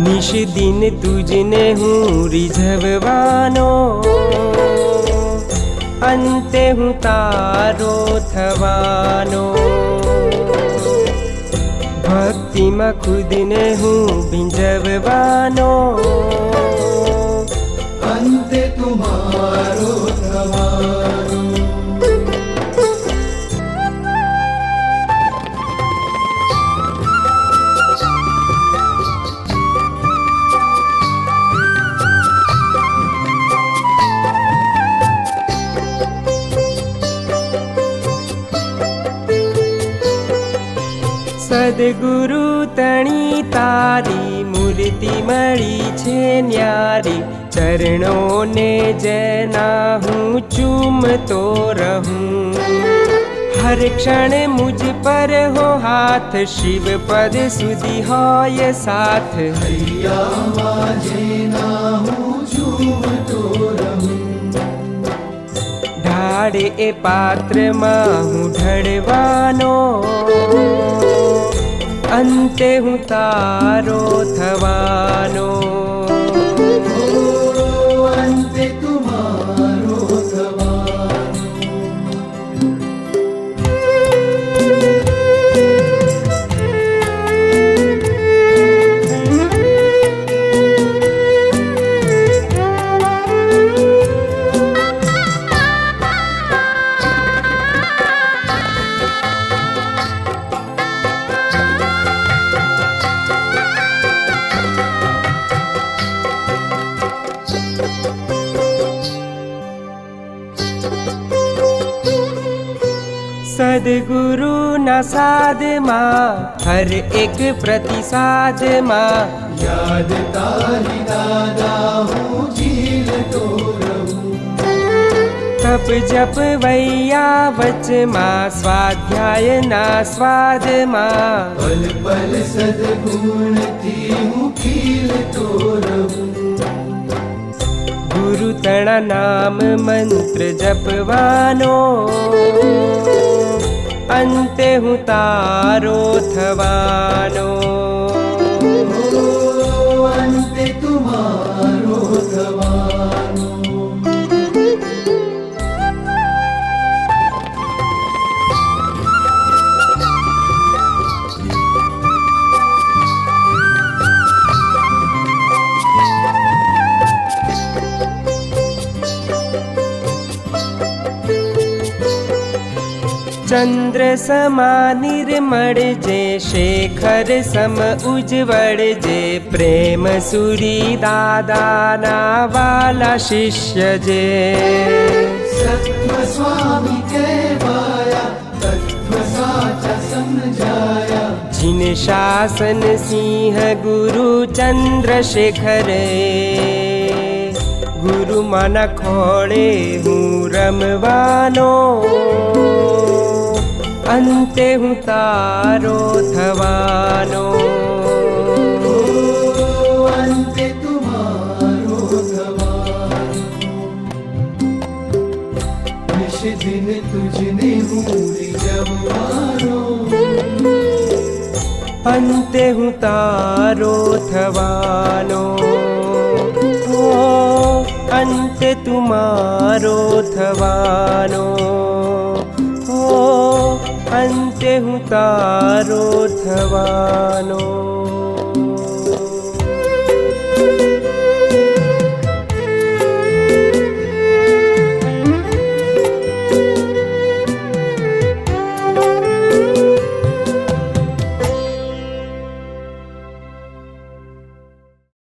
निश दिन तुझने हूँ रिझववानो, अंते हूँ तारो थवानो। भक्ति में खुद ने हूँ भिंजववानो, अंते तुम्हारो थवानो। सद्गुरु तणी तारी मूर्ति मળી છે न्यारी। चरणों ने जना हूँ चूमतो रहूं, हर क्षण मुझ पर हो हाथ, शिव पद सुधी होय साथ। हैया जेना हूँ चूमतो रहूं, ढाળ ए पात्र માં હું ઢળવાનો, અંતે હું તારો થવાનો। अंते तुम्हारो थवानो। सद्गुरु ना साध माँ हर एक प्रतिसाद माँ, याद तारी दादा हूँ झील तो रहूं। तप जप वैया वच माँ, स्वाध्याय ना स्वाद माँ। पल पल सद्गुण थी हूँ खील तो रहूं। गुरु तणा नाम मंत्र जपवानो, अंते हूँ तारो थवानो। अंते तुम्हारो थवानो। चंद्र समा निर्मळ जे, शेखर सम उज्वल जे। प्रेम सुरी दादा ना वाला शिष्य जे। सत्व स्वामी कहवाया, तत्व साचा समझाया। जिन शासन सिंह गुरु चंद्रशेखर, गुरु मन खोड़े हूँ रमवानो, अंते हूँ तारो थवानो। अंते तुम्हारो थवानो। निश दिन तुझने हूँ रिझववानो, अंते हूँ तारो थवानो। अंते तुम्हारो थवानो, अंते हूँ तारो थवानो।